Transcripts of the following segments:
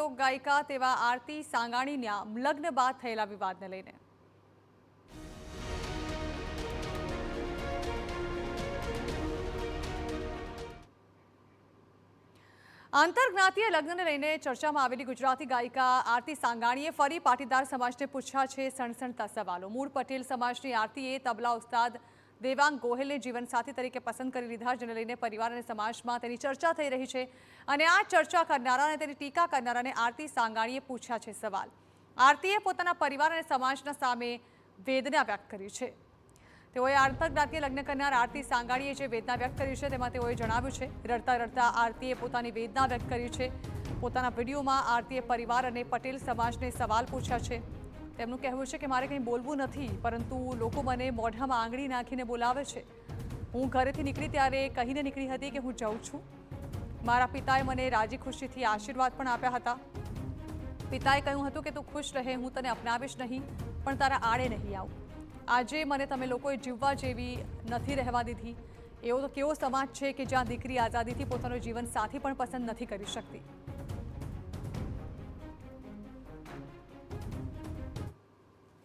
લોક ગાયિકા તેવા આરતી સાંગાણીના લગ્ન બાદ થયેલા વિવાદને લઈને આંતરજ્ઞાતીય લગ્નને લઈને ચર્ચામાં આવેલી ગુજરાતી ગાયિકા આરતી સાંગાણીએ ફરી પાટીદાર સમાજને પૂછ્યા છે સણસણતા સવાલો। મૂળ પટેલ સમાજની આરતીએ તબલા ઉસ્તાદ દેવાંગ ગોહિલને જીવનસાથી તરીકે પસંદ કરી લીધા, જેને લઈને પરિવાર અને સમાજમાં તેની ચર્ચા થઈ રહી છે। અને આ ચર્ચા કરનારા અને તેની ટીકા કરનારાને આરતી સાંગાણીએ પૂછ્યા છે સવાલ। આરતીએ પોતાના પરિવાર અને સમાજના સામે વેદના વ્યક્ત કરી છે। તેઓએ આંતરજ્ઞાતીય લગ્ન કરનાર આરતી સાંગાણીએ જે વેદના વ્યક્ત કરી છે તેમાં તેઓએ જણાવ્યું છે, રડતા રડતા આરતીએ પોતાની વેદના વ્યક્ત કરી છે। પોતાના વિડીયોમાં આરતીએ પરિવાર અને પટેલ સમાજને સવાલ પૂછ્યા છે। તેમનું કહેવું છે કે મારે કંઈ બોલવું નથી, પરંતુ લોકો મને મોઢામાં આંગળી નાખીને બોલાવે છે। હું ઘરેથી નીકળી ત્યારે કહીને નીકળી હતી કે હું જાઉં છું। મારા પિતાએ મને રાજી ખુશીથી આશીર્વાદ પણ આપ્યા હતા। પિતાએ કહ્યું હતું કે તું ખુશ રહે, હું તને અપનાવીશ નહીં, પણ તારા આડે નહીં આવું। આજે મને તમે લોકોએ જીવવા જેવી નથી રહેવા દીધી। એવો તો કેવો સમાજ છે કે જ્યાં દીકરી આઝાદીથી પોતાનો જીવન સાથી પણ પસંદ નથી કરી શકતી।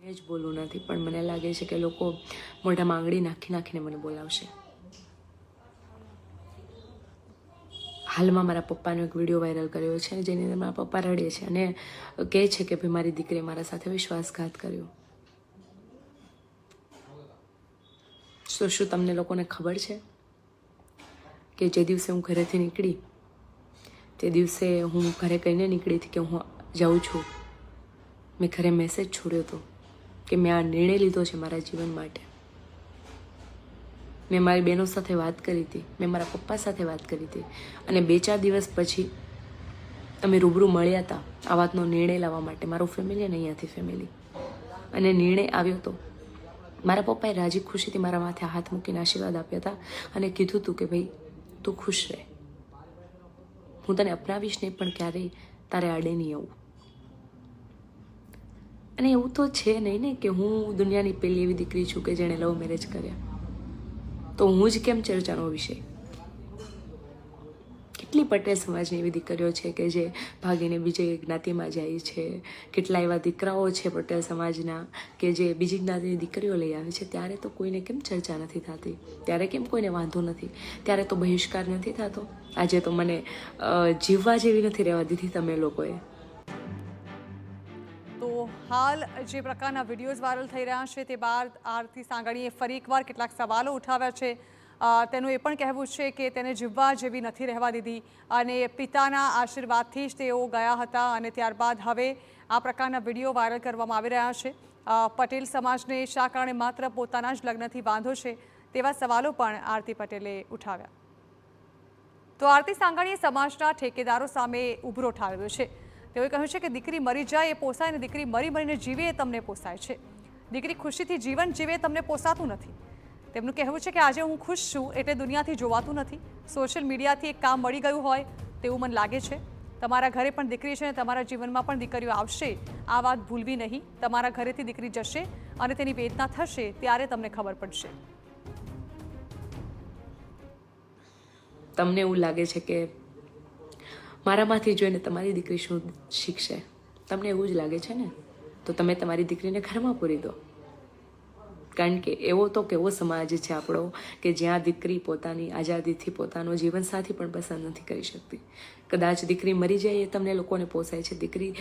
જ બોલવું નથી, પણ મને લાગે છે કે લોકો મોઢામાં આંગળી નાખીને મને બોલાવશે। હાલમાં મારા પપ્પાનો એક વિડીયો વાયરલ કર્યો છે જેની અંદર મારા પપ્પા રડે છે અને કહે છે કે ભાઈ મારી દીકરીએ મારા સાથે વિશ્વાસઘાત કર્યો। તો શું તમને લોકોને ખબર છે કે જે દિવસે હું ઘરેથી નીકળી તે દિવસે હું ઘરે કહીને નીકળી હતી કે હું જાઉં છું। મેં ઘરે મેસેજ છોડ્યો હતો કે મેં આ નિર્ણય લીધો છે મારા જીવન માટે। મેં મારી બહેનો સાથે વાત કરી હતી, મેં મારા પપ્પા સાથે વાત કરી હતી અને 2-4 દિવસ પછી અમે રૂબરૂ મળ્યા હતા આ વાતનો નિર્ણય લાવવા માટે, મારું ફેમિલી અને અહીંયાથી ફેમિલી। અને નિર્ણય આવ્યો હતો। મારા પપ્પાએ રાજી ખુશીથી મારા માથે હાથ મૂકીને આશીર્વાદ આપ્યા હતા અને કીધું હતું કે ભાઈ તું ખુશ રહે, હું તને અપનાવીશ નહીં, પણ ક્યારેય તારે આડે નહીં આવું। અને એવું તો છે નહીં ને કે હું દુનિયાની પહેલી એવી દીકરી છું કે જેણે લવ મેરેજ કર્યા, તો હું જ કેમ ચર્ચાનો વિષય? કેટલી પટેલ સમાજની એવી દીકરીઓ છે કે જે ભાગીને બીજી જ્ઞાતિમાં જાય છે। કેટલા એવા દીકરાઓ છે પટેલ સમાજના કે જે બીજી જ્ઞાતિની દીકરીઓ લઈ આવે છે, ત્યારે તો કોઈને કેમ ચર્ચા નથી થતી? ત્યારે કેમ કોઈને વાંધો નથી? ત્યારે તો બહિષ્કાર નથી થતો? આજે તો મને જીવવા જેવી નથી રહેવા દીધી તમે લોકોએ। તો હાલ જે પ્રકારના વિડીયોઝ વાયરલ થઈ રહ્યા છે તે બાદ આરતી સાંગાણીએ ફરી એકવાર કેટલાક સવાલો ઉઠાવ્યા છે। તેનું એ પણ કહેવું છે કે તેને જીવવા જેવી નથી રહેવા દીધી અને પિતાના આશીર્વાદથી જ તેઓ ગયા હતા અને ત્યારબાદ હવે આ પ્રકારના વિડીયો વાયરલ કરવામાં આવી રહ્યા છે। પટેલ સમાજને શા કારણે માત્ર પોતાના જ લગ્નથી વાંધો છે તેવા સવાલો પણ આરતી પટેલે ઉઠાવ્યા। તો આરતી સાંગાણીએ સમાજના ઠેકેદારો સામે ઉભરો ઠાલવ્યો છે। તેઓએ કહ્યું છે કે દીકરી મરી જાય એ પોસાય અને દીકરી મરી મરીને જીવે એ તમને પોસાય છે। દીકરી ખુશીથી જીવન જીવે તમને પોસાતું નથી। તેમનું કહેવું છે કે આજે હું ખુશ છું એટલે દુનિયાથી જોવાતું નથી। સોશિયલ મીડિયાથી એક કામ મળી ગયું હોય તેવું મને લાગે છે। તમારા ઘરે પણ દીકરી છે અને તમારા જીવનમાં પણ દીકરીઓ આવશે, આ વાત ભૂલવી નહીં। તમારા ઘરેથી દીકરી જશે અને તેની વેદના થશે ત્યારે તમને ખબર પડશે। તમને એવું લાગે છે કે મારામાંથી જોઈને તમારી દીકરી શું શીખશે? તમને એવું જ લાગે છે ને? તો તમે તમારી દીકરીને ઘરમાં પૂરી દો, કારણ કે એવો તો કેવો સમાજ છે આપણો કે જ્યાં દીકરી પોતાની આઝાદીથી પોતાનો જીવનસાથી પણ પસંદ નથી કરી શકતી। કદાચ દીકરી મરી જાય એ તમને લોકોને પોસાય છે, દીકરી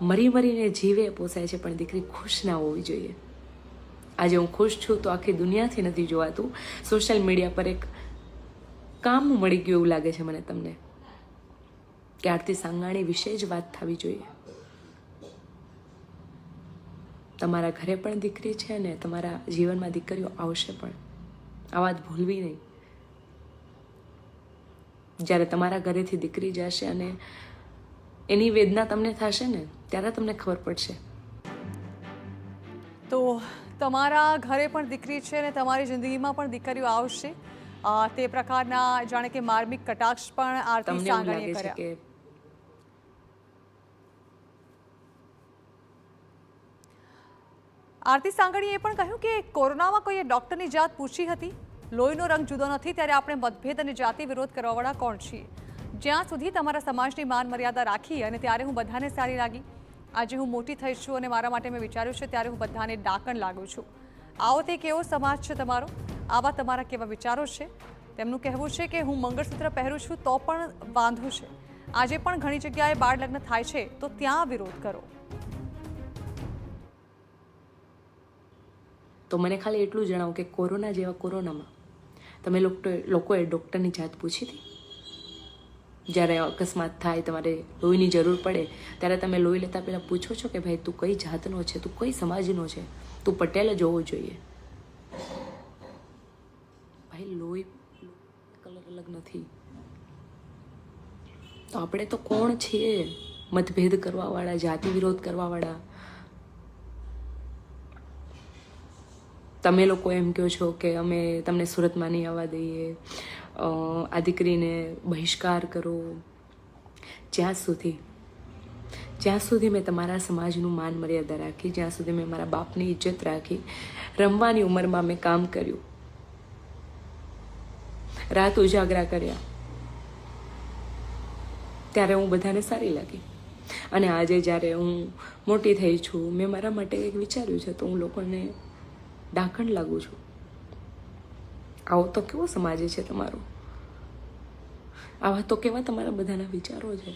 મરીને જીવે પોસાય છે, પણ દીકરી ખુશ ના હોવી જોઈએ। આજે હું ખુશ છું તો આખી દુનિયાથી નથી જોવાતું, સોશિયલ મીડિયા પર એક કામ મળી ગયું એવું લાગે છે મને તમને કે આરતી સાંગાણી વિશે જ વાત થવી જોઈએ। તમારા ઘરે પણ દીકરી છે અને તમારા જીવનમાં દીકરીઓ આવશે પણ, આ વાત ભૂલવી નહીં। જ્યારે તમારા ઘરેથી દીકરી જશે અને એની વેદના તમને થશે ને ત્યારે તમને ખબર પડશે। તો તમારા ઘરે પણ દીકરી છે અને તમારી જિંદગીમાં પણ દીકરીઓ આવશે, તે પ્રકારના જાણે કે માર્મિક કટાક્ષ પણ આરતી સાંગાણીએ કર્યા। આરતી સાંગાણીએ પણ કહ્યું કે કોરોનામાં કોઈએ ડૉક્ટરની જાત પૂછી હતી? લોહીનો રંગ જુદો નથી ત્યારે આપણે મતભેદ અને જાતિ વિરોધ કરવાવાળા કોણ છીએ? જ્યાં સુધી તમારા સમાજની માન મર્યાદા રાખી અને ત્યારે હું બધાને સારી લાગી. આજે હું મોટી થઈ છું અને મારા માટે મેં વિચાર્યું છે ત્યારે હું બધાને ડાકણ લાગું છું. આવો તે કેવો સમાજ છે તમારો? આવા તમારા કેવા વિચારો છે? તેમનું કહેવું છે કે હું મંગળસૂત્ર પહેરું છું તો પણ વાંધો છે. આજે પણ ઘણી જગ્યાએ બાળ લગ્ન થાય છે તો ત્યાં વિરોધ કરો. તો મને ખાલી એટલું જણાવો કે કોરોના જેવા કોરોનામાં તમે લોકોએ ડૉક્ટરની જાત પૂછી હતી? જ્યારે અકસ્માત થાય, તમારે લોહીની જરૂર પડે, ત્યારે તમે લોહી લેતા પહેલાં પૂછો છો કે ભાઈ તું કઈ જાતનો છે, તું કઈ સમાજનો છે, તું પટેલ જ હોવો જોઈએ? ભાઈ લોહી કલર અલગ નથી. તો આપણે તો કોણ છીએ મતભેદ કરવાવાળા, જાતિ વિરોધ કરવાવાળા? તમે લોકો એમ કહો છો કે અમે તમને સુરતમાં નહીં આવવા દઈએ, આ દીકરીને બહિષ્કાર કરો. જ્યાં સુધી મેં તમારા સમાજનું માન મર્યાદા રાખી, જ્યાં સુધી મેં મારા બાપની ઇજ્જત રાખી, રમવાની ઉંમરમાં મેં કામ કર્યું, રાત ઉજાગરા કર્યા, ત્યારે હું બધાને સારી લાગી. અને આજે જ્યારે હું મોટી થઈ છું, મેં મારા માટે કંઈક વિચાર્યું છે, તો હું લોકોને ડાકણ લાગુ છું. આવો તો કેવો સમાજ છે તમારો? આવા તો કેવા તમારા બધાના વિચારો છે?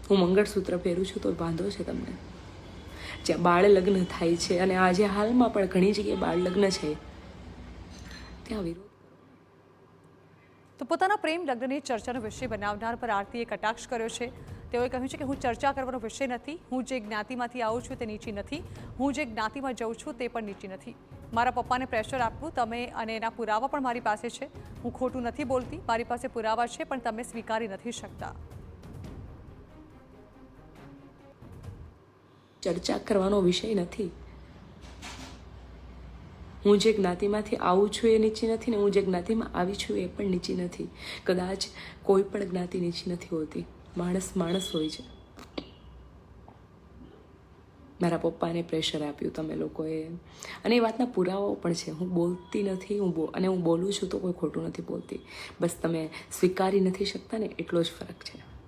હું મંગળસૂત્ર પહેરું છું તો વાંધો છે તમને? જ્યાં બાળ લગ્ન થાય છે, અને આજે હાલમાં પણ ઘણી જગ્યાએ બાળ લગ્ન છે, ત્યાં વિરોધ. તો પોતાના પ્રેમ લગ્નની ચર્ચાનો વિષય બનાવનાર પર આરતીએ કટાક્ષ કર્યો છે. તેઓએ કહ્યું છે કે હું ચર્ચા કરવાનો વિષય નથી. હું જે જ્ઞાતિમાંથી આવું છું તે નીચી નથી. હું જે જ્ઞાતિમાં જઉં છું તે પણ નીચી નથી. મારા પપ્પાને પ્રેશર આપવું તમે અને એના પુરાવા પણ મારી પાસે છે. હું ખોટું નથી બોલતી, મારી પાસે પુરાવા છે, પણ તમે સ્વીકારી નથી શકતા. ચર્ચા કરવાનો વિષય નથી. હું જે જ્ઞાતિમાંથી આવું છું એ નીચી નથી, ને હું જે જ્ઞાતિમાં આવી છું એ પણ નીચી નથી. કદાચ કોઈ પણ જ્ઞાતિ નીચી નથી હોતી. માણસ હોય છે. મારા પપ્પાને પ્રેશર આપ્યું તમે લોકોએ, અને એ વાતના પુરાવાઓ પણ છે. હું બોલતી નથી, હું બોલું છું તો કોઈ ખોટું નથી બોલતી. બસ તમે સ્વીકારી નથી શકતા ને, એટલો જ ફરક છે.